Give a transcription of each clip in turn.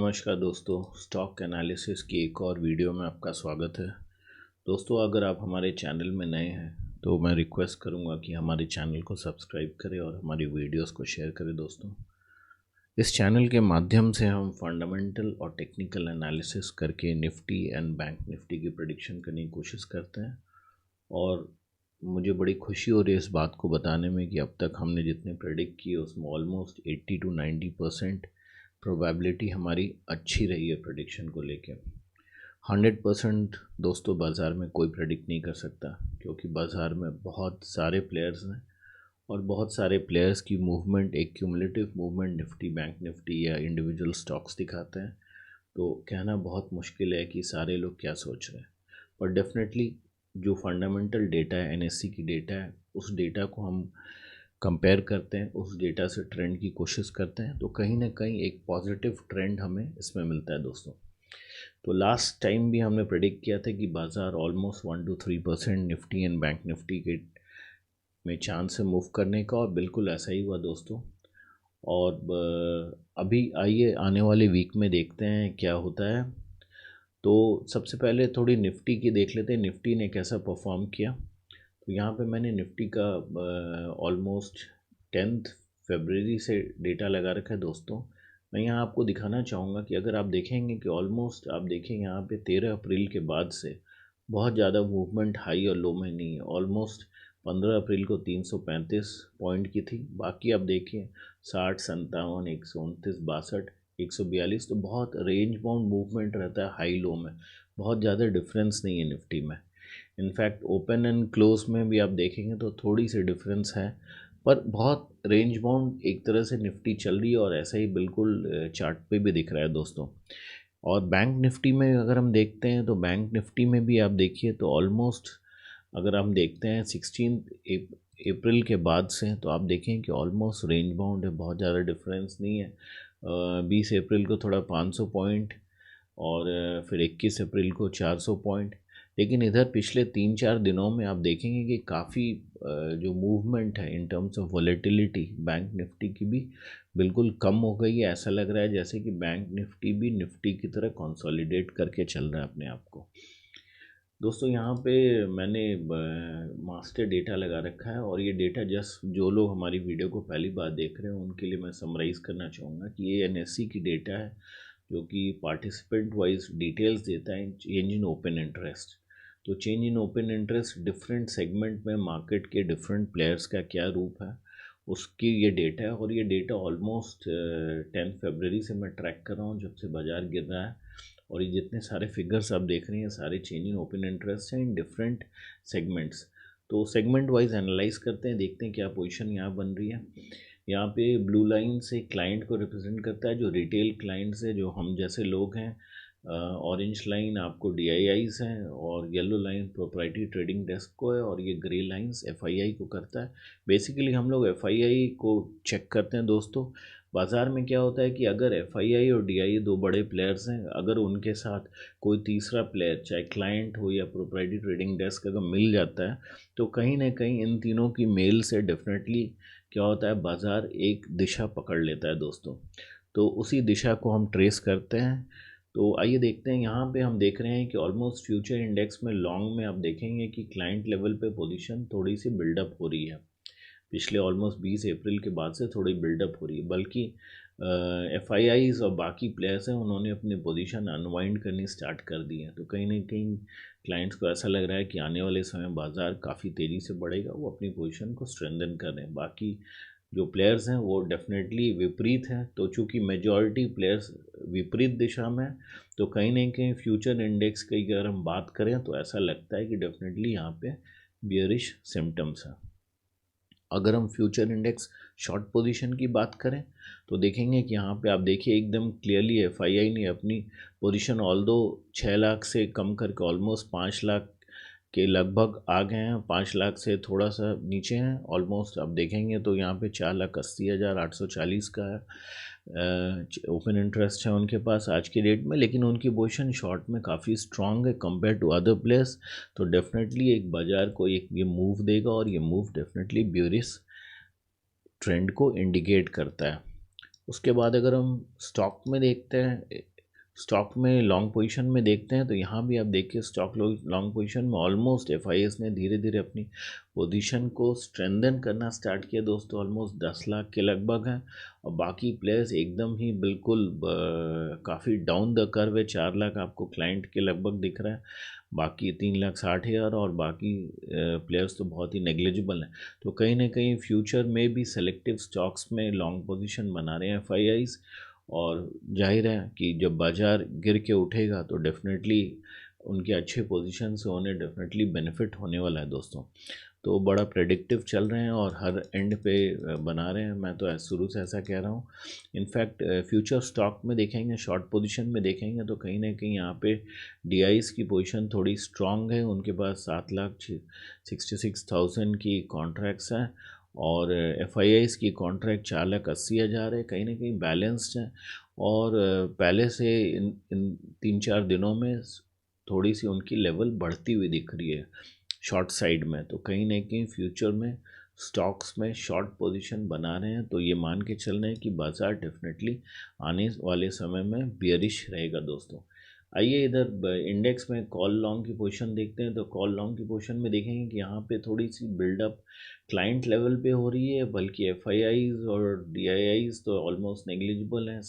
नमस्कार दोस्तों, stock analysis की एक और वीडियो में आपका स्वागत है। दोस्तों, अगर आप हमारे चैनल में नए हैं तो मैं रिक्वेस्ट करूंगा कि हमारे चैनल को सब्सक्राइब करें और हमारी वीडियोस को शेयर करें। दोस्तों, इस चैनल के माध्यम से हम फंडामेंटल और टेक्निकल एनालिसिस करके निफ्टी एंड बैंक निफ्टी की प्रेडिक्शन करने की कोशिश करते हैं और मुझे बड़ी खुशी हो रही है इस बात को बताने में कि अब तक हमने जितने प्रेडिक्ट किए उसमें ऑलमोस्ट 80 to 90% प्रोबेबिलिटी हमारी अच्छी रही है प्रेडिक्शन को लेके। 100% दोस्तों बाज़ार में कोई प्रेडिक्ट नहीं कर सकता, क्योंकि बाज़ार में बहुत सारे प्लेयर्स हैं और बहुत सारे प्लेयर्स की मूवमेंट, एक cumulative movement Nifty, bank Nifty या इंडिविजुअल स्टॉक्स दिखाते हैं। तो कहना बहुत मुश्किल है कि सारे लोग क्या सोच रहे हैं, पर डेफिनेटली जो फंडामेंटल डेटा है, एनएससी की डेटा है, उस डेटा को हम कंपेयर करते हैं, उस डेटा से ट्रेंड की कोशिश करते हैं, तो कहीं ना कहीं एक पॉजिटिव ट्रेंड हमें इसमें मिलता है। दोस्तों, तो लास्ट टाइम भी हमने प्रेडिक्ट किया था कि बाज़ार almost 1 to 3% Nifty and bank Nifty के में चांस है मूव करने का, और बिल्कुल ऐसा ही हुआ दोस्तों। और अभी आइए आने वाले वीक में देखते हैं क्या होता है। तो सबसे पहले थोड़ी निफ्टी की देख लेते हैं, निफ्टी ने कैसा परफॉर्म किया। तो यहाँ पे मैंने निफ्टी का ऑलमोस्ट 10 फरवरी से डेटा लगा रखा है। दोस्तों, मैं यहाँ आपको दिखाना चाहूँगा कि अगर आप देखेंगे कि ऑलमोस्ट आप देखें यहाँ पे 13 अप्रैल के बाद से बहुत ज़्यादा मूवमेंट हाई और लो में नहीं है। ऑलमोस्ट 15 अप्रैल को 335 पॉइंट की थी, बाकी आप देखिए 60, 57, 129, 62, 142, तो बहुत रेंज बाउंड मूवमेंट रहता है हाई लो में, बहुत ज़्यादा डिफरेंस नहीं है निफ्टी में। इनफैक्ट ओपन एंड क्लोज में भी आप देखेंगे तो थोड़ी सी डिफरेंस है, पर बहुत रेंज बाउंड एक तरह से निफ्टी चल रही है, और ऐसा ही बिल्कुल चार्ट पे भी दिख रहा है दोस्तों। और बैंक निफ्टी में अगर हम देखते हैं तो बैंक निफ्टी में भी आप देखिए तो ऑलमोस्ट अगर हम देखते हैं 16 अप्रैल के बाद से, तो आप देखें कि ऑलमोस्ट रेंज बाउंड है, बहुत ज़्यादा डिफरेंस नहीं है। 20 अप्रैल को थोड़ा 500 पॉइंट और फिर 21 अप्रैल को 400 पॉइंट। लेकिन इधर पिछले 3-4 दिनों में आप देखेंगे कि काफ़ी जो मूवमेंट है in terms of volatility bank Nifty की भी बिल्कुल कम हो गई है। ऐसा लग रहा है जैसे कि बैंक निफ्टी भी निफ्टी की तरह कंसोलिडेट करके चल रहा है अपने आप को। दोस्तों, यहाँ पे मैंने मास्टर डेटा लगा रखा है, और ये डेटा जस्ट जो लोग हमारी वीडियो को पहली बार देख रहे हैं उनके लिए मैं समराइज़ करना चाहूँगा कि ये एनएससी की डेटा है, जो कि पार्टिसिपेंट वाइज डिटेल्स देता है चेंज इन ओपन इंटरेस्ट। तो change in open interest different segment में मार्केट के डिफरेंट प्लेयर्स का क्या रूप है, उसकी ये डेटा है। और ये डेटा ऑलमोस्ट 10 फरवरी से मैं ट्रैक कर रहा हूँ, जब से बाज़ार गिर रहा है। और ये जितने सारे फिगर्स आप देख रहे हैं सारे चेंज इन ओपन इंटरेस्ट हैं इन डिफरेंट सेगमेंट्स। तो सेगमेंट वाइज एनालाइज करते हैं, देखते हैं क्या पोजीशन यहाँ बन रही है। यहाँ पे ब्लू लाइन से क्लाइंट को रिप्रेजेंट करता है, जो रिटेल क्लाइंट्स है, जो हम जैसे लोग हैं। ऑरेंज लाइन आपको डीआईआईस हैं, और yellow line proprietary trading desk को है, और ये ग्रे लाइंस एफआईआई को करता है। बेसिकली हम लोग एफआईआई को चेक करते हैं। दोस्तों, बाज़ार में क्या होता है कि अगर एफआईआई और डीआई दो बड़े प्लेयर्स हैं, अगर उनके साथ कोई तीसरा प्लेयर चाहे क्लाइंट हो या प्रोप्राइटरी ट्रेडिंग डेस्क अगर मिल जाता है, तो कहीं ना कहीं इन तीनों की मेल से डेफिनेटली क्या होता है, बाज़ार एक दिशा पकड़ लेता है दोस्तों। तो उसी दिशा को हम ट्रेस करते हैं। तो आइए देखते हैं, यहाँ पे हम देख रहे हैं कि ऑलमोस्ट फ्यूचर इंडेक्स में लॉन्ग में आप देखेंगे कि क्लाइंट लेवल पे पोजीशन थोड़ी सी बिल्डअप हो रही है। पिछले ऑलमोस्ट 20 अप्रैल के बाद से थोड़ी बिल्डअप हो रही है, बल्कि एफआईआईज और बाकी प्लेयर्स हैं उन्होंने अपनी पोजीशन अनवाइंड करनी स्टार्ट कर दी है। तो कहीं ना कहीं क्लाइंट्स को ऐसा लग रहा है कि आने वाले समय बाज़ार काफ़ी तेज़ी से बढ़ेगा, वो अपनी पोजीशन को स्ट्रेंथन कर रहे हैं। बाकी जो प्लेयर्स हैं वो डेफिनेटली विपरीत हैं। तो चूँकि मेजॉरिटी प्लेयर्स विपरीत दिशा में हैं, तो कहीं ना कहीं फ्यूचर इंडेक्स की अगर हम बात करें तो ऐसा लगता है कि डेफिनेटली यहाँ पे बियरिश सिम्टम्स हैं। अगर हम फ्यूचर इंडेक्स शॉर्ट पोजीशन की बात करें तो देखेंगे कि यहाँ पे आप देखिए एकदम क्लियरली एफआईआई ने अपनी पोजीशन ऑल्दो 6 लाख से कम करके ऑलमोस्ट 5 लाख के लगभग आ गए हैं, 5 लाख से थोड़ा सा नीचे हैं ऑलमोस्ट। आप देखेंगे तो यहाँ पे 4,80,840 का है ओपन इंटरेस्ट है उनके पास आज के डेट में, लेकिन उनकी पोजीशन शॉर्ट में काफ़ी स्ट्रांग है कंपेयर टू अदर प्लेयर्स। तो डेफिनेटली एक बाज़ार को एक ये मूव देगा, और ये मूव डेफिनेटली ब्यूरिश ट्रेंड को इंडिकेट करता है। उसके बाद अगर हम स्टॉक में देखते हैं, स्टॉक में लॉन्ग पोजीशन में देखते हैं तो यहाँ भी आप देखिए स्टॉक लॉन्ग पोजीशन में ऑलमोस्ट एफआईएस ने धीरे धीरे अपनी पोजीशन को स्ट्रेंथन करना स्टार्ट किया दोस्तों। ऑलमोस्ट 10 लाख के लगभग हैं और बाकी प्लेयर्स एकदम ही बिल्कुल काफ़ी डाउन द कर्व है। 4 लाख आपको क्लाइंट के लगभग दिख रहा है, बाकी 3,60,000 और बाकी प्लेयर्स तो बहुत ही नेग्लिजिबल हैं। तो कहीं ना कहीं फ्यूचर में भी सेलेक्टिव स्टॉक्स में लॉन्ग पोजीशन बना रहे हैं एफआईआईज। और जाहिर है कि जब बाज़ार गिर के उठेगा तो डेफिनेटली उनके अच्छे पोजीशन से उन्हें डेफिनेटली बेनिफिट होने वाला है दोस्तों। तो बड़ा प्रेडिक्टिव चल रहे हैं और हर एंड पे बना रहे हैं। मैं तो शुरू से ऐसा कह रहा हूँ। इनफैक्ट फ्यूचर स्टॉक में देखेंगे, शॉर्ट पोजीशन में देखेंगे तो कहीं ना कहीं यहाँ पे डीआईज की पोजीशन थोड़ी स्ट्रांग है। उनके पास 7,66,000 की कॉन्ट्रैक्ट्स हैं और एफआईआईज की कॉन्ट्रैक्ट 4,80,000 है। कहीं ना कहीं बैलेंस्ड है और पहले से इन 3-4 दिनों में थोड़ी सी उनकी लेवल बढ़ती हुई दिख रही है शॉर्ट साइड में। तो कहीं ना कहीं फ्यूचर में स्टॉक्स में शॉर्ट पोजीशन बना रहे हैं तो ये मान के चल रहे हैं कि बाज़ार डेफिनेटली आने वाले समय में बियरिश रहेगा दोस्तों। आइए इधर इंडेक्स में कॉल लॉन्ग की पोजीशन देखते हैं। तो कॉल लॉन्ग की पोजीशन में देखेंगे कि यहाँ पे थोड़ी सी बिल्डअप क्लाइंट लेवल पे हो रही है, बल्कि एफआईआईज और डीआईआईज तो ऑलमोस्ट नेग्लिजिबल हैं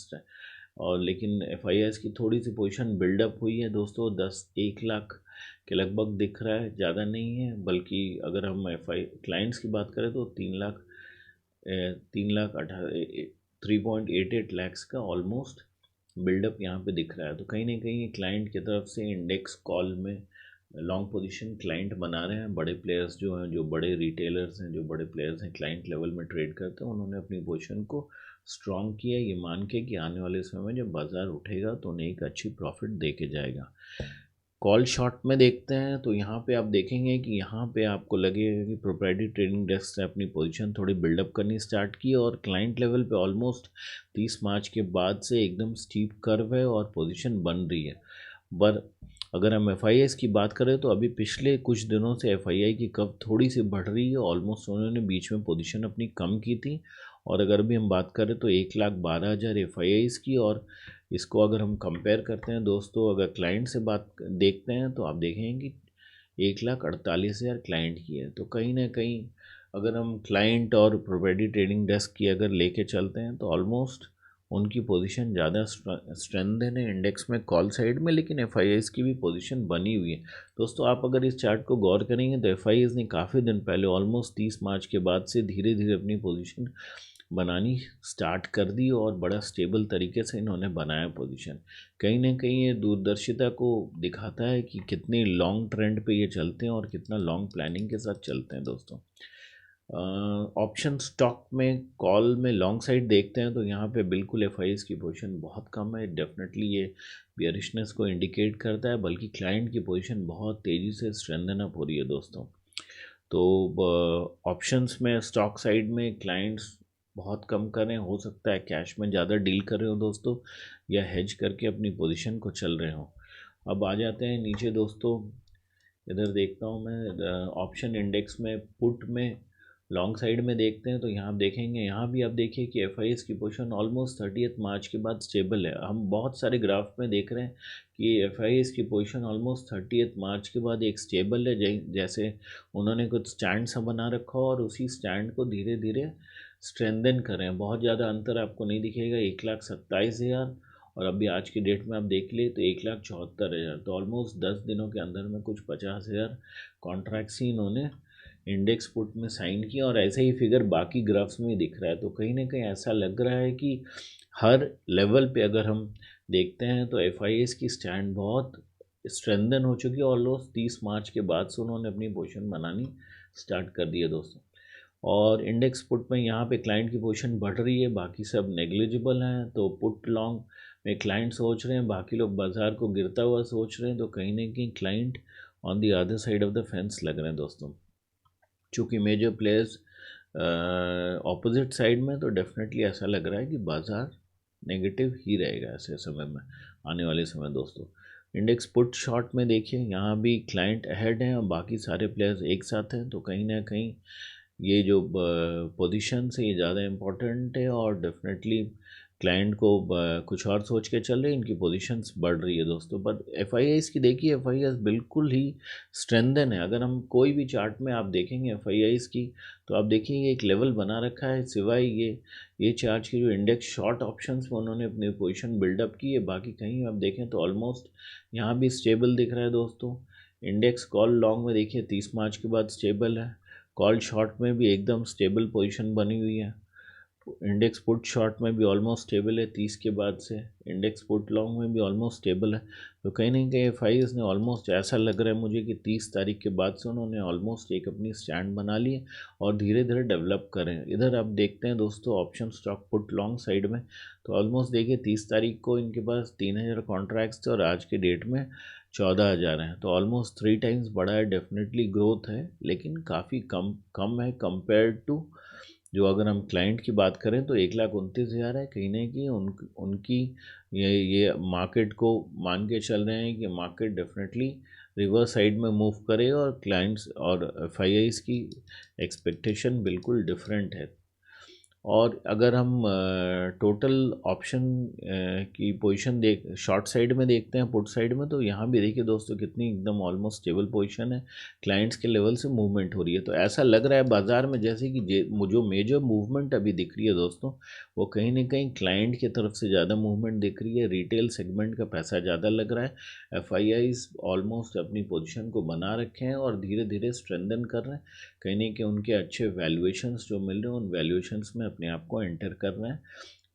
और लेकिन एफआईआईज की थोड़ी सी पोजीशन बिल्डअप हुई है दोस्तों। 1 लाख के लगभग दिख रहा है, ज़्यादा नहीं है। बल्कि अगर हम क्लाइंट्स की बात करें तो 3,88 लैक्स का ऑलमोस्ट बिल्डअप यहाँ पे दिख रहा है। तो कहीं ना कहीं क्लाइंट की तरफ से इंडेक्स कॉल में लॉन्ग पोजीशन क्लाइंट बना रहे हैं। बड़े प्लेयर्स जो हैं, जो बड़े रिटेलर्स हैं, जो बड़े प्लेयर्स हैं क्लाइंट लेवल में ट्रेड करते हैं, उन्होंने अपनी पोजीशन को स्ट्रॉन्ग किया ये मान के कि आने वाले समय में जब बाज़ार उठेगा तो उन्हें एक अच्छी प्रॉफिट दे के जाएगा। कॉल शॉर्ट में देखते हैं तो यहाँ पे आप देखेंगे कि यहाँ पे आपको लगेगा कि प्रोप्राइटरी ट्रेडिंग डेस्क ने अपनी पोजीशन थोड़ी बिल्डअप करनी स्टार्ट की और क्लाइंट लेवल पे ऑलमोस्ट 30 मार्च के बाद से एकदम स्टीप कर्व है और पोजीशन बन रही है। पर अगर हम एफआईआईज की बात करें तो अभी पिछले कुछ दिनों से एफआईआई की कर्व थोड़ी सी बढ़ रही है। ऑलमोस्ट उन्होंने बीच में पोजीशन अपनी कम की थी और अगर भी हम बात करें तो 1,12,000 एफआईआईज की। और इसको अगर हम कंपेयर करते हैं दोस्तों, अगर क्लाइंट से बात देखते हैं तो आप देखेंगे कि 1,48,000 क्लाइंट की है। तो कहीं ना कहीं अगर हम क्लाइंट और प्रोप्राइटरी ट्रेडिंग डेस्क की अगर लेके चलते हैं तो ऑलमोस्ट उनकी पोजीशन ज़्यादा स्ट्रेंथन है इंडेक्स में कॉल साइड में, लेकिन एफआईआईज की भी पोजीशन बनी हुई है दोस्तों। आप अगर इस चार्ट को गौर करेंगे तो एफआईआईज ने काफ़ी दिन पहले ऑलमोस्ट 30 मार्च के बाद से धीरे धीरे अपनी पोजीशन बनानी स्टार्ट कर दी और बड़ा स्टेबल तरीके से इन्होंने बनाया पोजीशन। कहीं ना कहीं ये दूरदर्शिता को दिखाता है कि कितनी लॉन्ग ट्रेंड पे ये चलते हैं और कितना लॉन्ग प्लानिंग के साथ चलते हैं दोस्तों। ऑप्शन स्टॉक में कॉल में लॉन्ग साइड देखते हैं तो यहाँ पे बिल्कुल एफआईआईज की पोजीशन बहुत कम है। डेफिनेटली ये बियरिशनेस को इंडिकेट करता है, बल्कि क्लाइंट की पोजीशन बहुत तेज़ी से स्ट्रेंथन अप हो रही है दोस्तों। तो ऑप्शंस में स्टॉक साइड में क्लाइंट्स बहुत कम कर रहे हैं, हो सकता है कैश में ज़्यादा डील कर रहे हो दोस्तों या हेज करके अपनी पोजीशन को चल रहे हो। अब आ जाते हैं नीचे दोस्तों, इधर देखता हूँ मैं ऑप्शन इंडेक्स में पुट में लॉन्ग साइड में देखते हैं तो यहाँ आप देखेंगे, यहाँ भी आप देखिए कि एफआईआईज की पोजीशन ऑलमोस्ट 30 मार्च के बाद स्टेबल है। हम बहुत सारे ग्राफ में देख रहे हैं कि एफआईआईज की पोजीशन ऑलमोस्ट 30 मार्च के बाद एक स्टेबल है, जैसे उन्होंने कुछ स्टैंड सा बना रखा और उसी स्टैंड को धीरे धीरे स्ट्रेंथन करें। बहुत ज़्यादा अंतर आपको नहीं दिखेगा। 1,27,000 और अभी आज की डेट में आप देख लिए तो 1,74,000। तो ऑलमोस्ट 10 दिनों के अंदर में कुछ 50,000 कॉन्ट्रैक्ट्स ही इन्होंने इंडेक्स पुट में साइन किया और ऐसे ही फिगर बाकी ग्राफ्स में दिख रहा है। तो कहीं ना कहीं ऐसा लग रहा है कि हर लेवल पे अगर हम देखते हैं तो एफआईआईज की स्टैंड बहुत स्ट्रेंथन हो चुकी है। ऑलमोस्ट 30 मार्च के बाद से उन्होंने अपनी पोजीशन बनानी स्टार्ट कर दी है दोस्तों। और इंडेक्स पुट में यहाँ पे क्लाइंट की पोजीशन बढ़ रही है, बाकी सब नेग्लिजिबल हैं। तो पुट लॉन्ग में क्लाइंट सोच रहे हैं, बाकी लोग बाज़ार को गिरता हुआ सोच रहे हैं। तो कहीं ना कहीं client on the other side of the fence लग रहे हैं दोस्तों। चूँकि मेजर प्लेयर्स ऑपोजिट साइड में, तो डेफिनेटली ऐसा लग रहा है कि बाज़ार नेगेटिव ही रहेगा ऐसे समय में, आने वाले समय दोस्तों। इंडेक्स पुट शॉर्ट में देखिए, यहाँ भी क्लाइंट अहेड हैं और बाकी सारे प्लेयर्स एक साथ हैं। तो कहीं ना कहीं ये जो पोजीशन है ये ज़्यादा इम्पोर्टेंट है और डेफिनेटली क्लाइंट को कुछ और सोच के चल रहे हैं, इनकी पोजीशंस बढ़ रही है दोस्तों। बट एफआईआईस की देखिए, एफआईआईस बिल्कुल ही स्ट्रेंथन है। अगर हम कोई भी चार्ट में आप देखेंगे एफआईआईस की, तो आप देखिए एक लेवल बना रखा है, सिवाय ये चार्ट की जो इंडेक्स शॉर्ट ऑप्शंस में उन्होंने अपनी पोजीशन बिल्डअप की है, बाकी कहीं आप देखें तो ऑलमोस्ट यहाँ भी स्टेबल दिख रहा है दोस्तों। इंडेक्स कॉल लॉन्ग में देखिए 30 मार्च के बाद स्टेबल है, कॉल शॉर्ट में भी एकदम स्टेबल पोजीशन बनी हुई है, इंडेक्स पुट शॉर्ट में भी ऑलमोस्ट स्टेबल है 30 के बाद से, इंडेक्स पुट लॉन्ग में भी ऑलमोस्ट स्टेबल है। तो कहीं ना कहीं एफआईआईस ने ऑलमोस्ट, ऐसा लग रहा है मुझे कि 30 तारीख के बाद से उन्होंने ऑलमोस्ट एक अपनी स्टैंड बना ली है और धीरे धीरे डेवलप करें। इधर आप देखते हैं दोस्तों option stock put long side में, तो ऑलमोस्ट देखिए 30 तारीख को इनके पास 3000 कॉन्ट्रैक्ट्स थे और आज के डेट में 14,000 हैं, तो ऑलमोस्ट 3 टाइम्स बढ़ा है। डेफिनेटली ग्रोथ है, लेकिन काफ़ी कम कम है कंपेयर टू जो, अगर हम क्लाइंट की बात करें तो 1,29,000 है। कहीं ना कहीं उनकी ये मार्केट को मान के चल रहे हैं कि मार्केट डेफिनेटली रिवर्स साइड में मूव करे, और क्लाइंट्स और एफआईआईस की एक्सपेक्टेशन बिल्कुल डिफरेंट है। और अगर हम टोटल ऑप्शन की पोजीशन देख शॉर्ट साइड में देखते हैं, पुट साइड में, तो यहाँ भी देखिए दोस्तों कितनी एकदम ऑलमोस्ट स्टेबल पोजीशन है, क्लाइंट्स के लेवल से मूवमेंट हो रही है। तो ऐसा लग रहा है बाज़ार में जैसे कि जो मेजर मूवमेंट अभी दिख रही है दोस्तों, वो कहीं ना कहीं क्लाइंट की तरफ से ज़्यादा मूवमेंट दिख रही है, रिटेल सेगमेंट का पैसा ज़्यादा लग रहा है। एफआईआईस ऑलमोस्ट अपनी पोजीशन को बना रखे हैं और धीरे धीरे स्ट्रेंथन कर रहे हैं, कहीं ना कहीं उनके अच्छे वैल्यूएशंस जो मिल रहे हैं उन वैल्यूएशंस में अपने आप को एंटर कर रहे हैं,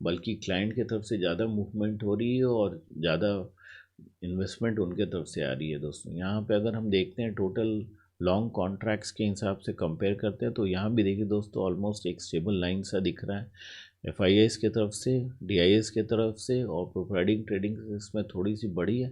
बल्कि क्लाइंट की तरफ से ज़्यादा मूवमेंट हो रही है और ज़्यादा इन्वेस्टमेंट उनके तरफ से आ रही है दोस्तों। यहाँ पे अगर हम देखते हैं टोटल लॉन्ग कॉन्ट्रैक्ट्स के हिसाब से कंपेयर करते हैं, तो यहाँ भी देखिए दोस्तों ऑलमोस्ट एक स्टेबल लाइन सा दिख रहा है एफआईआईस की तरफ से, डीआईएस की तरफ से, और प्रोवाइडिंग ट्रेडिंग इसमें थोड़ी सी बढ़ी है।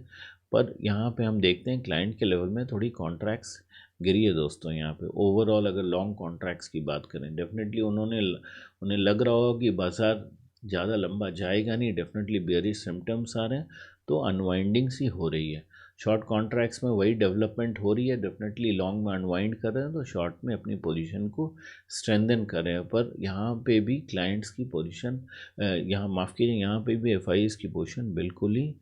पर यहाँ पे हम देखते हैं क्लाइंट के लेवल में थोड़ी कॉन्ट्रैक्ट्स गिरी है दोस्तों। यहाँ पे ओवरऑल अगर लॉन्ग कॉन्ट्रैक्ट्स की बात करें, डेफिनेटली उन्हें लग रहा होगा कि बाजार ज़्यादा लंबा जाएगा नहीं, डेफिनेटली बेयरिश सिम्टम्स आ रहे हैं, तो अनवाइंडिंग सी हो रही है। शॉर्ट कॉन्ट्रैक्ट्स में वही डेवलपमेंट हो रही है, डेफिनेटली लॉन्ग में अनवाइंड कर रहे हैं, तो शॉर्ट में अपनी पोजीशन को स्ट्रेंथन कर रहे हैं। पर यहाँ पे भी क्लाइंट्स की पोजीशन, यहाँ माफ़ कीजिए, यहाँ पे भी एफआईआईस की पोजीशन बिल्कुल ही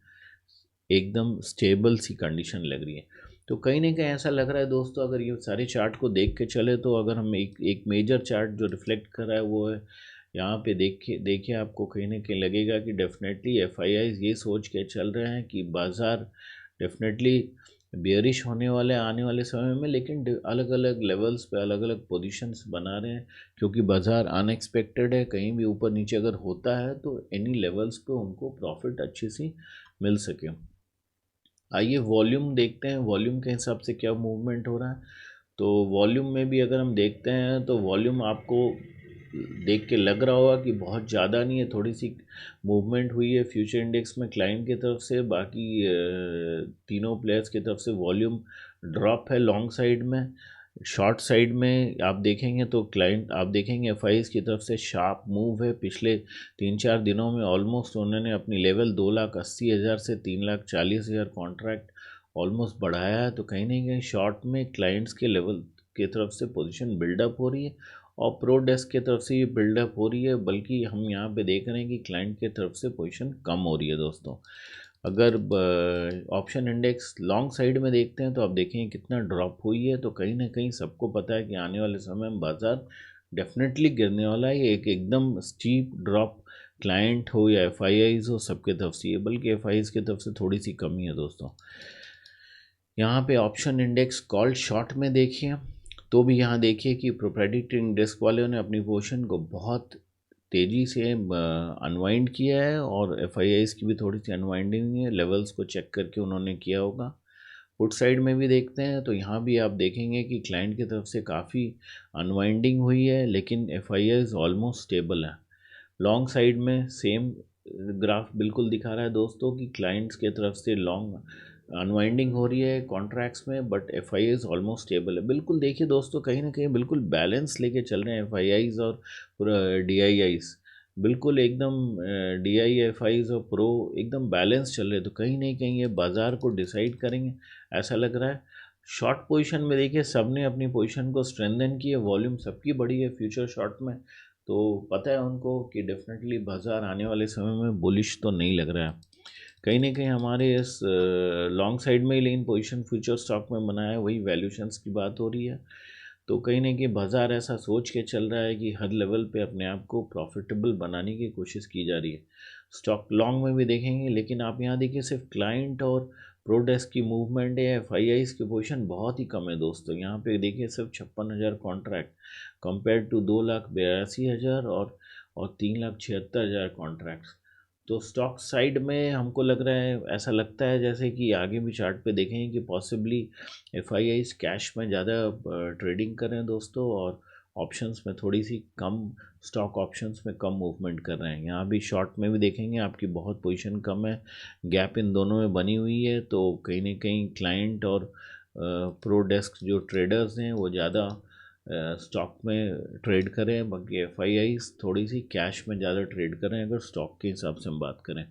एकदम स्टेबल सी कंडीशन लग रही है। तो कहीं ना कहीं ऐसा लग रहा है दोस्तों, अगर ये सारे चार्ट को देख के चले, तो अगर हम एक मेजर चार्ट जो रिफ्लेक्ट कर रहा है वो है यहाँ पे देखिए आपको कहीं ना कहीं लगेगा कि डेफिनेटली एफआईआईस ये सोच के चल रहे हैं कि बाज़ार डेफिनेटली बेयरिश होने वाले आने वाले समय में, लेकिन अलग अलग लेवल्स पे अलग अलग पोजीशंस बना रहे हैं, क्योंकि बाज़ार अनएक्सपेक्टेड है, कहीं भी ऊपर नीचे अगर होता है तो एनी लेवल्स पे उनको प्रॉफिट अच्छी सी मिल सके। आइए वॉल्यूम देखते हैं, वॉल्यूम के हिसाब से क्या मूवमेंट हो रहा है। तो वॉल्यूम में भी अगर हम देखते हैं तो वॉल्यूम आपको देख के लग रहा होगा कि बहुत ज़्यादा नहीं है, थोड़ी सी मूवमेंट हुई है फ्यूचर इंडेक्स में क्लाइंट की तरफ से, बाकी तीनों प्लेयर्स की तरफ से वॉल्यूम ड्रॉप है लॉन्ग साइड में। शॉर्ट साइड में आप देखेंगे तो क्लाइंट, आप देखेंगे एफआईआईस की तरफ से शार्प मूव है, पिछले 3-4 दिनों में ऑलमोस्ट उन्होंने अपनी लेवल 2,80,000 से 3,40,000 कॉन्ट्रैक्ट ऑलमोस्ट बढ़ाया है। तो कहीं ना कहीं शॉर्ट में क्लाइंट्स के लेवल की तरफ से पोजीशन बिल्डअप हो रही है और प्रो डेस्क की तरफ से ये बिल्डअप हो रही है, बल्कि हम यहाँ पे देख रहे हैं कि क्लाइंट की तरफ से पोजीशन कम हो रही है दोस्तों। अगर ऑप्शन इंडेक्स लॉन्ग साइड में देखते हैं तो आप देखें कितना ड्रॉप हुई है, तो कहीं ना कहीं सबको पता है कि आने वाले समय में बाज़ार डेफिनेटली गिरने वाला है। एक एकदम स्टीप ड्रॉप क्लाइंट हो या एफआईआईज हो, सबके तरफ से ये, बल्कि एफआईआईज की तरफ से थोड़ी सी कमी है दोस्तों। यहाँ पे ऑप्शन इंडेक्स कॉल शॉर्ट में देखिए तो भी यहाँ देखिए कि प्रोप्राइटरी डेस्क वालों ने अपनी पोजीशन को बहुत तेज़ी से अनवाइंड किया है, और एफआईआईस की भी थोड़ी सी अनवाइंडिंग है, लेवल्स को चेक करके उन्होंने किया होगा। पुट साइड में भी देखते हैं तो यहाँ भी आप देखेंगे कि क्लाइंट की तरफ से काफ़ी अनवाइंडिंग हुई है, लेकिन एफआईआईस ऑलमोस्ट स्टेबल है। लॉन्ग साइड में सेम ग्राफ बिल्कुल दिखा रहा है दोस्तों कि क्लाइंट्स के तरफ से लॉन्ग अनवाइंडिंग हो रही है कॉन्ट्रैक्ट्स में, बट एफआईआईस ऑलमोस्ट स्टेबल है। बिल्कुल देखिए दोस्तों, कहीं ना कहीं बिल्कुल बैलेंस लेके चल रहे हैं एफआईआईस और डीआईआईस, बिल्कुल एकदम डीआईएफआईस और प्रो एकदम बैलेंस चल रहे हैं। तो कहीं नहीं कहीं ये बाज़ार को डिसाइड करेंगे ऐसा लग रहा है। शॉर्ट पोजीशन में देखिए सबने अपनी पोजीशन को स्ट्रेंथन की है, वॉल्यूम सबकी बढ़ी है फ्यूचर शॉर्ट में, तो पता है उनको कि डेफिनेटली बाज़ार आने वाले समय में बुलिश तो नहीं लग रहा है। कहीं ना कहीं हमारे इस लॉन्ग साइड में ही लेकिन पोजीशन फ्यूचर स्टॉक में बनाया है, वही वैल्यूशंस की बात हो रही है। तो कहीं ना कहीं बाज़ार ऐसा सोच के चल रहा है कि हर लेवल पे अपने आप को प्रॉफिटेबल बनाने की कोशिश की जा रही है। स्टॉक लॉन्ग में भी देखेंगे, लेकिन आप यहाँ देखिए सिर्फ क्लाइंट और प्रोडेस्क की मूवमेंट है, FIIs की पोजीशन बहुत ही कम है दोस्तों। यहाँ पे देखिए सिर्फ 56,000 कॉन्ट्रैक्ट कंपेयर टू 2,82,000 और 3,76,000 कॉन्ट्रैक्ट्स। तो स्टॉक साइड में हमको लग रहा है, ऐसा लगता है जैसे कि आगे भी चार्ट पे देखेंगे कि पॉसिबली FIIs कैश में ज़्यादा ट्रेडिंग कर रहे हैं दोस्तों, और ऑप्शंस में थोड़ी सी कम, स्टॉक ऑप्शंस में कम मूवमेंट कर रहे हैं। यहाँ भी शॉर्ट में भी देखेंगे आपकी बहुत पोजीशन कम है, गैप इन दोनों में बनी हुई है। तो कहीं ना कहीं क्लाइंट और प्रो डेस्क जो ट्रेडर्स हैं वो ज़्यादा स्टॉक में ट्रेड करें, बाकी FIIs थोड़ी सी कैश में ज़्यादा ट्रेड करें अगर स्टॉक के हिसाब से हम बात करें।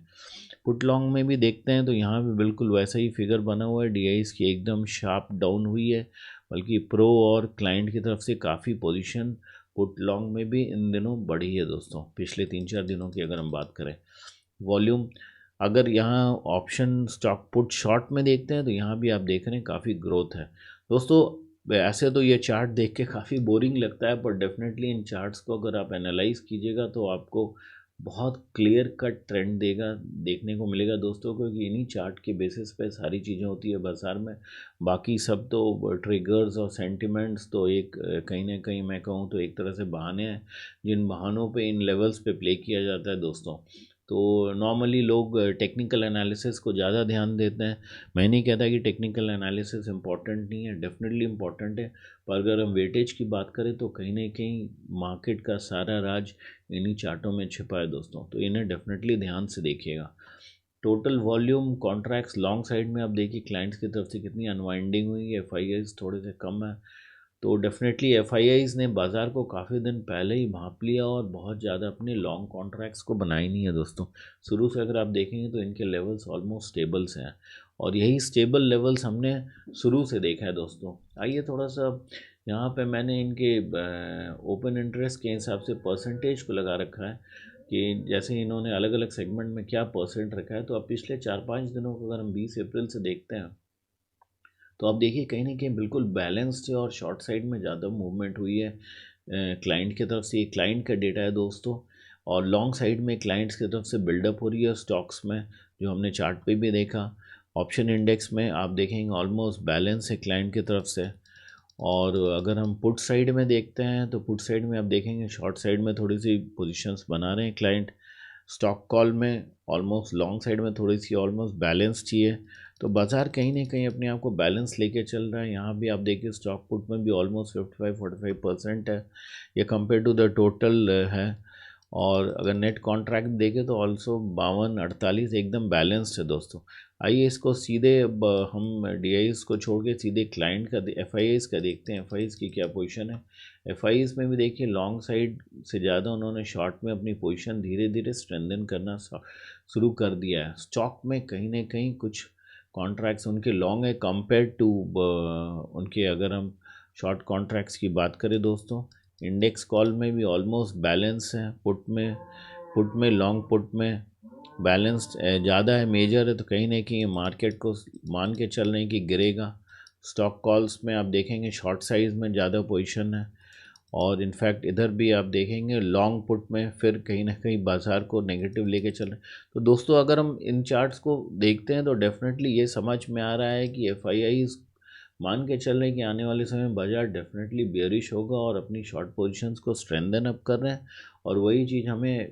पुट लॉन्ग में भी देखते हैं तो यहाँ भी बिल्कुल वैसा ही फिगर बना हुआ है, DIs की एकदम शार्प डाउन हुई है, बल्कि प्रो और क्लाइंट की तरफ से काफ़ी पोजीशन पुट लॉन्ग में भी इन दिनों बढ़ी है दोस्तों, पिछले 3-4 दिनों की अगर हम बात करें। वॉल्यूम अगर यहाँ ऑप्शन स्टॉक पुट शॉर्ट में देखते हैं तो यहाँ भी आप देख रहे हैं काफ़ी ग्रोथ है दोस्तों। ऐसे तो ये चार्ट देख के काफ़ी बोरिंग लगता है, पर डेफिनेटली इन चार्ट्स को अगर आप एनालाइज कीजिएगा तो आपको बहुत क्लियर कट ट्रेंड देगा देखने को मिलेगा दोस्तों, क्योंकि इन्हीं चार्ट के बेसिस पे सारी चीज़ें होती है बाज़ार में। बाकी सब तो ट्रिगर्स और सेंटिमेंट्स तो एक कहीं ना कहीं मैं कहूँ तो एक तरह से बहाने हैं, जिन बहानों पे इन लेवल्स पे प्ले किया जाता है दोस्तों। तो नॉर्मली लोग टेक्निकल एनालिसिस को ज़्यादा ध्यान देते हैं। मैं नहीं कहता कि टेक्निकल एनालिसिस इम्पॉर्टेंट नहीं है, डेफिनेटली इम्पॉर्टेंट है, पर अगर हम वेटेज की बात करें तो कहीं ना कहीं मार्केट का सारा राज इन्हीं चार्टों में छिपा है दोस्तों, तो इन्हें डेफिनेटली ध्यान से देखिएगा। Total volume contracts long side में आप देखिए क्लाइंट्स की तरफ से कितनी अनवाइंडिंग हुई है, FIIs थोड़े से कम है। तो डेफिनेटली FIIs ने बाज़ार को काफ़ी दिन पहले ही भांप लिया और बहुत ज़्यादा अपने लॉन्ग कॉन्ट्रैक्ट्स को बनाई नहीं है दोस्तों। शुरू से अगर आप देखेंगे तो इनके लेवल्स ऑलमोस्ट स्टेबल्स हैं, और यही स्टेबल लेवल्स हमने शुरू से देखा है दोस्तों। आइए थोड़ा सा यहाँ पे मैंने इनके ओपन इंटरेस्ट के हिसाब से परसेंटेज को लगा रखा है कि जैसे इन्होंने अलग अलग सेगमेंट में क्या परसेंट रखा है। तो अब पिछले 4-5 दिनों को अगर हम 20 अप्रैल से देखते हैं तो आप देखिए कहीं ना कहीं बिल्कुल बैलेंस्ड है, और शॉर्ट साइड में ज़्यादा मूवमेंट हुई है क्लाइंट की तरफ से। ये क्लाइंट का डेटा है दोस्तों, और लॉन्ग साइड में क्लाइंट्स की तरफ से बिल्डअप हो रही है स्टॉक्स में, जो हमने चार्ट पे भी देखा। ऑप्शन इंडेक्स में आप देखेंगे ऑलमोस्ट बैलेंस है क्लाइंट की तरफ से। और अगर हम पुट साइड में देखते हैं तो पुट साइड में आप देखेंगे शॉर्ट साइड में थोड़ी सी पोजीशंस बना रहे हैं क्लाइंट। स्टॉक कॉल में ऑलमोस्ट लॉन्ग साइड में थोड़ी सी ऑलमोस्ट बैलेंस चाहिए। तो बाज़ार कहीं ना कहीं अपने आप को बैलेंस लेके चल रहा है। यहाँ भी आप देखिए स्टॉक पुट में भी ऑलमोस्ट 55-45% है, ये कंपेयर टू द टोटल है। और अगर नेट कॉन्ट्रैक्ट देखें तो ऑल्सो 52-48 एकदम बैलेंस्ड है दोस्तों। आइए इसको सीधे अब हम DIs को छोड़ के सीधे क्लाइंट का FIIs का देखते हैं, FIIs की क्या पोजीशन है। FIIs में भी देखिए लॉन्ग साइड से ज़्यादा उन्होंने शॉर्ट में अपनी पोजीशन धीरे धीरे स्ट्रेंथन करना शुरू कर दिया है। स्टॉक में कहीं ना कहीं कुछ कॉन्ट्रैक्ट्स उनके लॉन्ग है कंपेयर टू उनके, अगर हम शॉर्ट कॉन्ट्रैक्ट्स की बात करें दोस्तों। इंडेक्स कॉल में भी ऑलमोस्ट बैलेंस है, पुट में लॉन्ग पुट में बैलेंस्ड ज़्यादा है, मेजर है, तो कहीं ना कहीं मार्केट को मान के चल रहे हैं कि गिरेगा। स्टॉक कॉल्स में आप देखेंगे शॉर्ट साइज़ में ज़्यादा पोजीशन है, और इनफैक्ट इधर भी आप देखेंगे लॉन्ग पुट में फिर कहीं ना कहीं बाज़ार को नेगेटिव लेके चल रहे हैं। तो दोस्तों अगर हम इन चार्ट्स को देखते हैं तो डेफिनेटली ये समझ में आ रहा है कि FIIs मान के चल रहे हैं कि आने वाले समय में बाज़ार डेफिनेटली बेयरिश होगा और अपनी शॉर्ट पोजीशंस को स्ट्रेंथन अप कर रहे हैं। और वही चीज़ हमें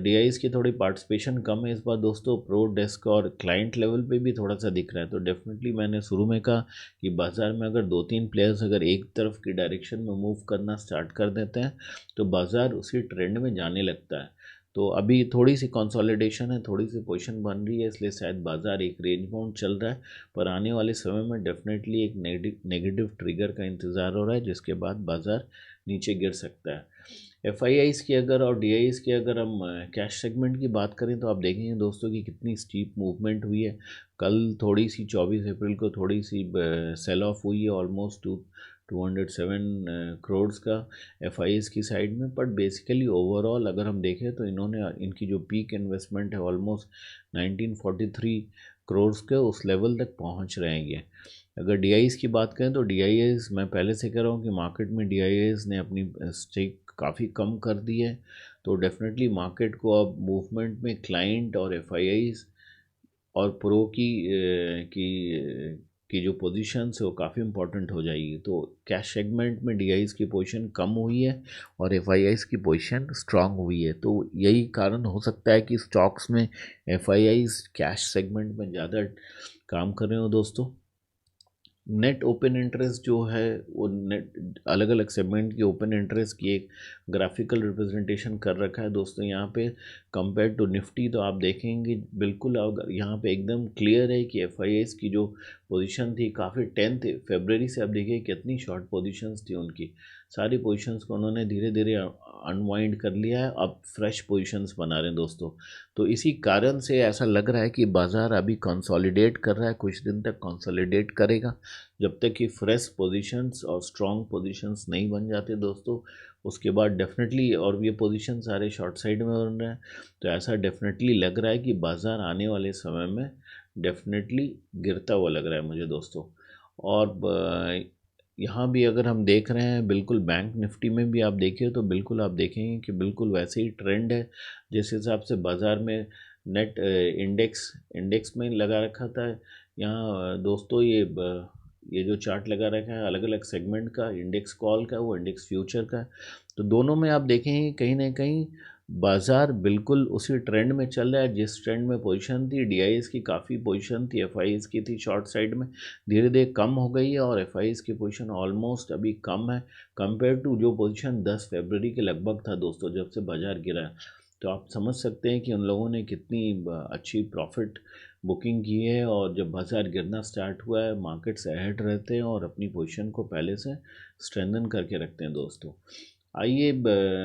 DIs की थोड़ी पार्टिसिपेशन कम है इस बार दोस्तों, प्रो डेस्क और क्लाइंट लेवल पे भी थोड़ा सा दिख रहा है। तो डेफिनेटली मैंने शुरू में कहा कि बाज़ार में अगर 2-3 प्लेयर्स अगर एक तरफ की डायरेक्शन में मूव करना स्टार्ट कर देते हैं तो बाज़ार उसी ट्रेंड में जाने लगता है। तो अभी थोड़ी सी कंसोलिडेशन है, थोड़ी सी पोजीशन बन रही है, इसलिए शायद बाज़ार एक रेंज बाउंड चल रहा है। पर आने वाले समय में डेफिनेटली एक नेगेटिव ट्रिगर का इंतज़ार हो रहा है, जिसके बाद बाज़ार नीचे गिर सकता है। एफआईआईज़ की अगर और डीआईज़ की अगर हम कैश सेगमेंट की बात करें तो आप देखेंगे दोस्तों कि कितनी स्टीप मूवमेंट हुई है। कल थोड़ी सी 24 अप्रैल को थोड़ी सी सेल ऑफ हुई है, ऑलमोस्ट 207 करोड़ का एफआईआईज़ की साइड में। बट बेसिकली ओवरऑल अगर हम देखें तो इन्होंने इनकी जो पीक इन्वेस्टमेंट है ऑलमोस्ट 1943 करोड़ के उस लेवल तक पहुंच रहे हैं ये। अगर डीआईएस की बात करें तो डीआईएस, मैं पहले से कह रहा हूँ कि मार्केट में डीआईएस ने अपनी स्टेक काफ़ी कम कर दी है। तो डेफिनेटली मार्केट को अब मूवमेंट में क्लाइंट और एफआईआईज़ और प्रो की जो पोजीशंस है वो काफ़ी इंपॉर्टेंट हो जाएगी। तो कैश सेगमेंट में डीआईएस की पोजीशन कम हुई है और एफआईआईज़ की पोजीशन स्ट्रांग हुई है। तो यही कारण हो सकता है कि स्टॉक्स में एफआईआईज़ कैश सेगमेंट में ज़्यादा काम कर रहे हो दोस्तों। नेट ओपन इंटरेस्ट जो है वो नेट अलग अलग सेगमेंट की ओपन इंटरेस्ट की एक ग्राफिकल रिप्रेजेंटेशन कर रखा है दोस्तों यहाँ पे। कंपेयर टू निफ्टी तो आप देखेंगे बिल्कुल अगर यहाँ पे एकदम क्लियर है कि एफआईआईज़ की जो पोजीशन थी काफ़ी 10 फरवरी से आप देखिए कितनी शॉर्ट पोजीशंस थी उनकी, सारी पोजीशंस को उन्होंने धीरे धीरे अनवाइंड कर लिया है, अब फ्रेश पोजीशंस बना रहे हैं दोस्तों। तो इसी कारण से ऐसा लग रहा है कि बाज़ार अभी कंसोलिडेट कर रहा है, कुछ दिन तक कंसोलिडेट करेगा जब तक कि फ्रेश पोजीशंस और स्ट्रॉन्ग पोजीशंस नहीं बन जाते दोस्तों। उसके बाद डेफिनेटली, और ये पोजीशन सारे शॉर्ट साइड में बन रहे हैं, तो ऐसा डेफिनेटली लग रहा है कि बाज़ार आने वाले समय में डेफिनेटली गिरता हुआ लग रहा है मुझे दोस्तों। और यहाँ भी अगर हम देख रहे हैं बिल्कुल बैंक निफ्टी में भी आप देखिए तो बिल्कुल आप देखेंगे कि बिल्कुल वैसे ही ट्रेंड है जिस हिसाब से बाज़ार में नेट इंडेक्स इंडेक्स में लगा रखा था। यहाँ दोस्तों ये जो चार्ट लगा रखा है अलग अलग सेगमेंट का, इंडेक्स कॉल का, वो इंडेक्स फ्यूचर का, तो दोनों में आप देखेंगे कहीं ना कहीं बाज़ार बिल्कुल उसी ट्रेंड में चल रहा है जिस ट्रेंड में पोजीशन थी। डीआईएस की काफ़ी पोजीशन थी, एफआईएस की थी शॉर्ट साइड में, धीरे धीरे कम हो गई है और एफआईएस की पोजीशन ऑलमोस्ट अभी कम है कंपेयर टू जो पोजीशन 10 फरवरी के लगभग था दोस्तों जब से बाज़ार गिरा है। तो आप समझ सकते हैं कि उन लोगों ने कितनी अच्छी प्रॉफिट बुकिंग की है, और जब बाज़ार गिरना स्टार्ट हुआ है मार्केट से अहेड रहते हैं और अपनी पोजीशन को पहले से स्ट्रेंथन करके रखते हैं दोस्तों। आइए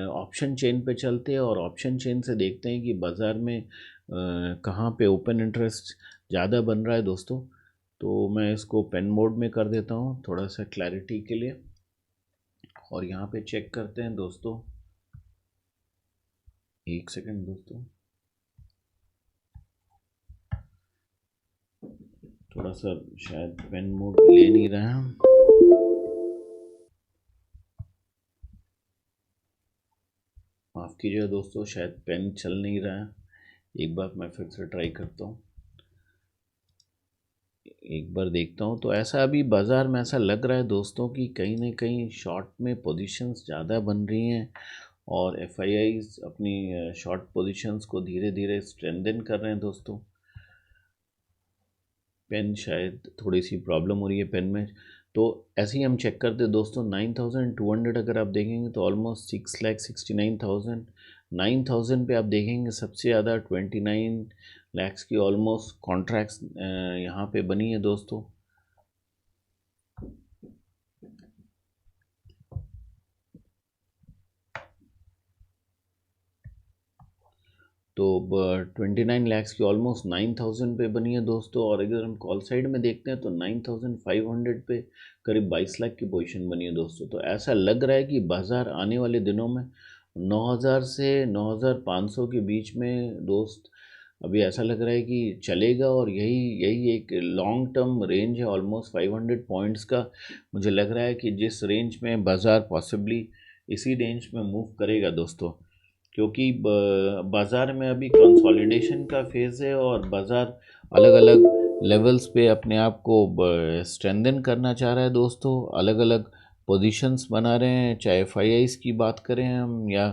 ऑप्शन चेन पे चलते हैं और ऑप्शन चेन से देखते हैं कि बाज़ार में कहाँ पे ओपन इंटरेस्ट ज़्यादा बन रहा है दोस्तों। तो मैं इसको पेन मोड में कर देता हूँ थोड़ा सा क्लैरिटी के लिए, और यहाँ पे चेक करते हैं दोस्तों। एक सेकंड दोस्तों, थोड़ा सा शायद पेन मोड ले नहीं रहा है। माफ़ कीजिए दोस्तों, शायद पेन चल नहीं रहा है। एक बार मैं फिर से ट्राई करता हूँ, एक बार देखता हूँ। तो ऐसा अभी बाज़ार में ऐसा लग रहा है दोस्तों कि कहीं ना कहीं शॉर्ट में पोजीशंस ज़्यादा बन रही हैं और एफआईआईज़ अपनी शॉर्ट पोजीशंस को धीरे धीरे स्ट्रेंथन कर रहे हैं दोस्तों। पेन शायद थोड़ी सी प्रॉब्लम हो रही है पेन में, तो ऐसे ही हम चेक करते हैं दोस्तों। 9200 अगर आप देखेंगे तो ऑलमोस्ट 6,69,000, 9,000 पे आप देखेंगे सबसे ज़्यादा 29 लाख की ऑलमोस्ट कॉन्ट्रैक्ट्स यहाँ पे बनी है दोस्तों। तो 29 लाख की ऑलमोस्ट 9,000 पे बनी है दोस्तों। और अगर हम कॉल साइड में देखते हैं तो 9,500 पे करीब 22 लाख की पोजीशन बनी है दोस्तों। तो ऐसा लग रहा है कि बाज़ार आने वाले दिनों में 9,000 से 9,500 के बीच में दोस्त अभी ऐसा लग रहा है कि चलेगा, और यही यही एक लॉन्ग टर्म रेंज है ऑलमोस्ट 500 पॉइंट्स का। मुझे लग रहा है कि जिस रेंज में बाज़ार पॉसिबली इसी रेंज में मूव करेगा दोस्तों, क्योंकि बाज़ार में अभी कंसोलिडेशन का फेज़ है और बाज़ार अलग अलग लेवल्स पे अपने आप को स्ट्रेंथन करना चाह रहा है दोस्तों। अलग अलग पोजीशंस बना रहे हैं, चाहे एफआईआईज़ की बात करें हम या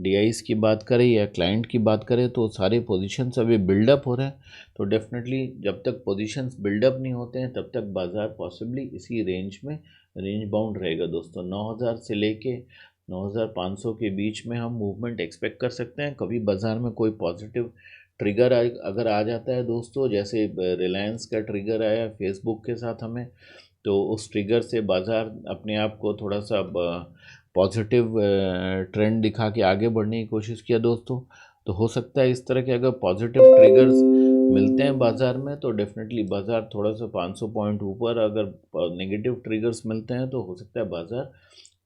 डीआईज़ की बात करें या क्लाइंट की बात करें, तो सारे पोजीशंस अभी बिल्डअप हो रहे हैं। तो डेफिनेटली जब तक पोजीशंस बिल्डअप नहीं होते हैं तब तक बाज़ार पॉसिबली इसी रेंज में रेंज बाउंड रहेगा दोस्तों। 9,000 से लेके 9,500 के बीच में हम मूवमेंट एक्सपेक्ट कर सकते हैं। कभी बाज़ार में कोई पॉजिटिव ट्रिगर अगर आ जाता है दोस्तों, जैसे रिलायंस का ट्रिगर आया फेसबुक के साथ हमें, तो उस ट्रिगर से बाज़ार अपने आप को थोड़ा सा पॉजिटिव ट्रेंड दिखा के आगे बढ़ने की कोशिश किया दोस्तों। तो हो सकता है इस तरह के अगर पॉजिटिव ट्रिगर्स मिलते हैं बाज़ार में तो डेफिनेटली बाज़ार थोड़ा सा 500 पॉइंट ऊपर, अगर नेगेटिव ट्रिगर्स मिलते हैं तो हो सकता है बाज़ार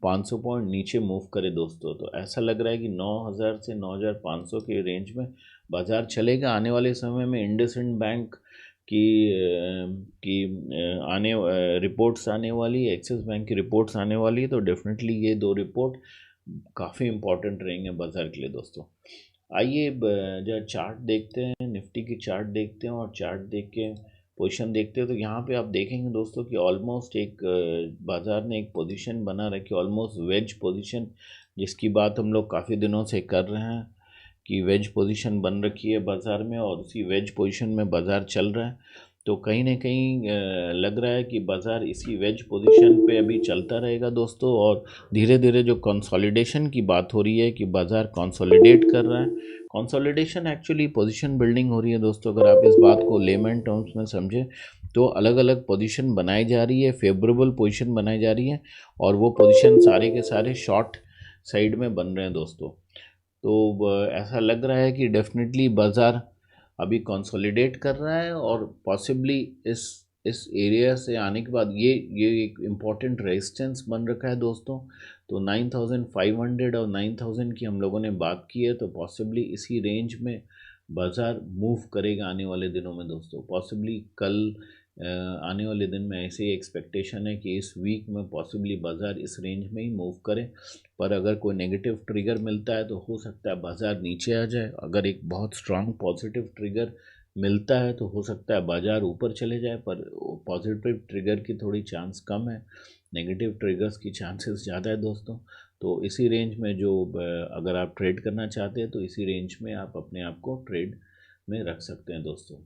500 पॉइंट नीचे मूव करे दोस्तों। तो ऐसा लग रहा है कि 9,000 से 9,500 के रेंज में बाज़ार चलेगा आने वाले समय में। इंडसइंड बैंक की आने रिपोर्ट्स आने वाली है, एक्सिस बैंक की रिपोर्ट्स आने वाली है, तो डेफिनेटली ये दो रिपोर्ट काफ़ी इंपॉर्टेंट रहेंगे बाज़ार के लिए दोस्तों। आइए जरा चार्ट देखते हैं, निफ्टी की चार्ट देखते हैं और चार्ट देख के पोजीशन देखते हैं। तो यहाँ पे आप देखेंगे दोस्तों कि ऑलमोस्ट एक बाज़ार ने एक पोजीशन बना रखी, ऑलमोस्ट वेज पोजीशन, जिसकी बात हम लोग काफ़ी दिनों से कर रहे हैं कि वेज पोजीशन बन रखी है बाज़ार में, और उसी वेज पोजीशन में बाज़ार चल रहा है। तो कहीं ना कहीं लग रहा है कि बाज़ार इसी वेज पोजीशन पे अभी चलता रहेगा दोस्तों। और धीरे धीरे जो कंसोलिडेशन की बात हो रही है कि बाज़ार कंसोलिडेट कर रहा है, कंसोलिडेशन एक्चुअली पोजीशन बिल्डिंग हो रही है दोस्तों। अगर आप इस बात को लेमन टर्म्स में समझें तो अलग अलग पोजीशन बनाई जा रही है, फेवरेबल पोजीशन बनाई जा रही है, और वो पोजीशन सारे के सारे शॉर्ट साइड में बन रहे हैं दोस्तों। तो ऐसा लग रहा है कि डेफिनेटली बाज़ार अभी कंसोलिडेट कर रहा है, और पॉसिबली इस एरिया से आने के बाद ये एक इम्पॉर्टेंट रेजिस्टेंस बन रखा है दोस्तों। तो 9,500 और 9,000 की हम लोगों ने बात की है, तो पॉसिबली इसी रेंज में बाज़ार मूव करेगा आने वाले दिनों में दोस्तों। पॉसिबली कल आने वाले दिन में ऐसे ही एक्सपेक्टेशन है कि इस वीक में पॉसिबली बाज़ार इस रेंज में ही मूव करे। पर अगर कोई नेगेटिव ट्रिगर मिलता है तो हो सकता है बाज़ार नीचे आ जाए। अगर एक बहुत स्ट्रांग पॉजिटिव ट्रिगर मिलता है तो हो सकता है बाज़ार ऊपर चले जाए, पर पॉजिटिव ट्रिगर की थोड़ी चांस कम है, नेगेटिव ट्रिगर्स की चांसेस ज़्यादा है दोस्तों। तो इसी रेंज में अगर आप ट्रेड करना चाहते हैं तो इसी रेंज में आप अपने आप को ट्रेड में रख सकते हैं दोस्तों।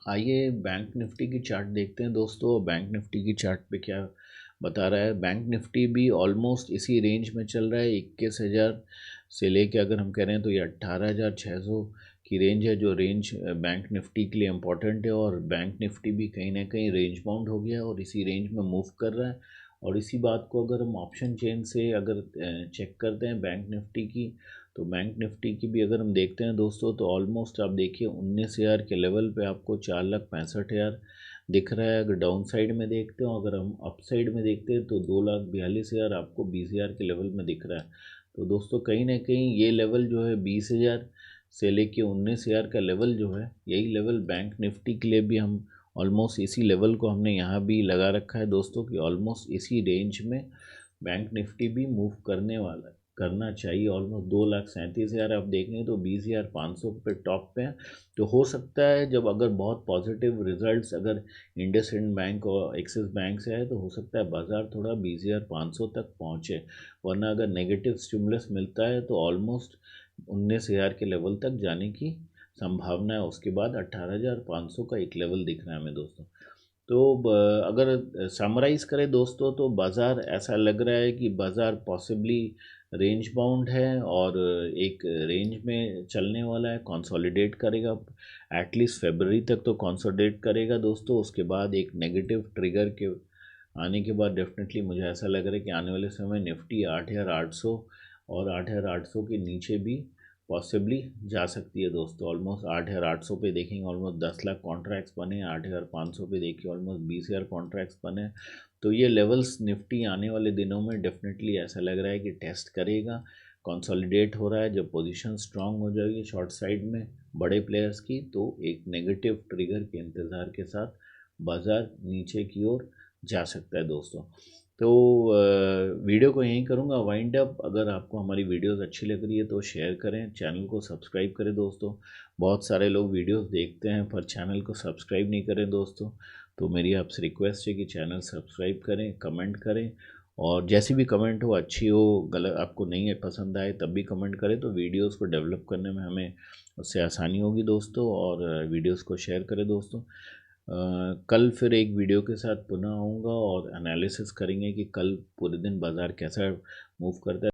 आइए बैंक निफ्टी की चार्ट देखते हैं दोस्तों। बैंक निफ्टी की चार्ट पे क्या बता रहा है। बैंक निफ्टी भी ऑलमोस्ट इसी रेंज में चल रहा है, 21,000 से लेके अगर हम कह रहे हैं तो ये 18,600 की रेंज है, जो रेंज बैंक निफ्टी के लिए इम्पोर्टेंट है। और बैंक निफ्टी भी कहीं ना कहीं रेंज बाउंड हो गया है और इसी रेंज में मूव कर रहा है। और इसी बात को अगर हम ऑप्शन चेन से अगर चेक करते हैं बैंक निफ्टी की, तो बैंक निफ्टी की भी अगर हम देखते हैं दोस्तों तो ऑलमोस्ट आप देखिए 19,000 के लेवल पे आपको 4,65,000 दिख रहा है अगर डाउन साइड में देखते हो। अगर हम अप साइड में देखते हैं तो 2,42,000 आपको 20,000 के लेवल में दिख रहा है। तो दोस्तों कहीं ना कहीं ये लेवल जो है 20,000 से लेके 19,000 का लेवल जो है, यही लेवल बैंक निफ्टी के लिए भी हम ऑलमोस्ट इसी लेवल को हमने यहाँ भी लगा रखा है दोस्तों, कि ऑलमोस्ट इसी रेंज में बैंक निफ्टी भी मूव करने वाला है, करना चाहिए। ऑलमोस्ट 2,37,000 आप देखेंगे तो 20,500 पे टॉप पे हैं। तो हो सकता है जब अगर बहुत पॉजिटिव रिजल्ट्स अगर इंडसइंड बैंक और एक्सिस बैंक से आए तो हो सकता है बाज़ार थोड़ा 20,500 तक पहुँचे। वरना अगर नेगेटिव स्टिमुलस मिलता है तो ऑलमोस्ट 19,000 के लेवल तक जाने की संभावना है। उसके बाद 18,500 का एक लेवल दिख रहा है हमें दोस्तों। तो अगर समराइज़ करें दोस्तों तो बाज़ार ऐसा लग रहा है कि बाज़ार पॉसिबली रेंज बाउंड है और एक रेंज में चलने वाला है, कंसोलिडेट करेगा एटलीस्ट फरवरी तक तो कंसोलिडेट करेगा दोस्तों। उसके बाद एक नेगेटिव ट्रिगर के आने के बाद डेफिनेटली मुझे ऐसा लग रहा है कि आने वाले समय निफ्टी 8,800 और 8,800 के नीचे भी पॉसिबली जा सकती है दोस्तों। ऑलमोस्ट 8,800 पे देखेंगे ऑलमोस्ट 10 लाख कॉन्ट्रैक्ट्स बने, 8,500 पे देखिए ऑलमोस्ट 20,000 कॉन्ट्रैक्ट्स बने। तो ये लेवल्स निफ्टी आने वाले दिनों में डेफिनेटली ऐसा लग रहा है कि टेस्ट करेगा, कंसोलिडेट हो रहा है। जब पोजीशन स्ट्रांग हो जाएगी शॉर्ट साइड में बड़े प्लेयर्स की, तो एक नेगेटिव ट्रिगर के इंतज़ार के साथ बाज़ार नीचे की ओर जा सकता है दोस्तों। तो वीडियो को यहीं करूँगा वाइंड अप। अगर आपको हमारी वीडियोस अच्छी लग रही है तो शेयर करें, चैनल को सब्सक्राइब करें दोस्तों। बहुत सारे लोग वीडियोस देखते हैं पर चैनल को सब्सक्राइब नहीं करें दोस्तों। तो मेरी आपसे रिक्वेस्ट है कि चैनल सब्सक्राइब करें, कमेंट करें, और जैसी भी कमेंट हो, अच्छी हो गलत आपको नहीं है पसंद आए तब भी कमेंट करें, तो वीडियोस को डेवलप करने में हमें उससे आसानी होगी दोस्तों। और वीडियोस को शेयर करें दोस्तों। कल फिर एक वीडियो के साथ पुनः आऊँगा और एनालिसिस करेंगे कि कल पूरे दिन बाज़ार कैसा मूव करता है।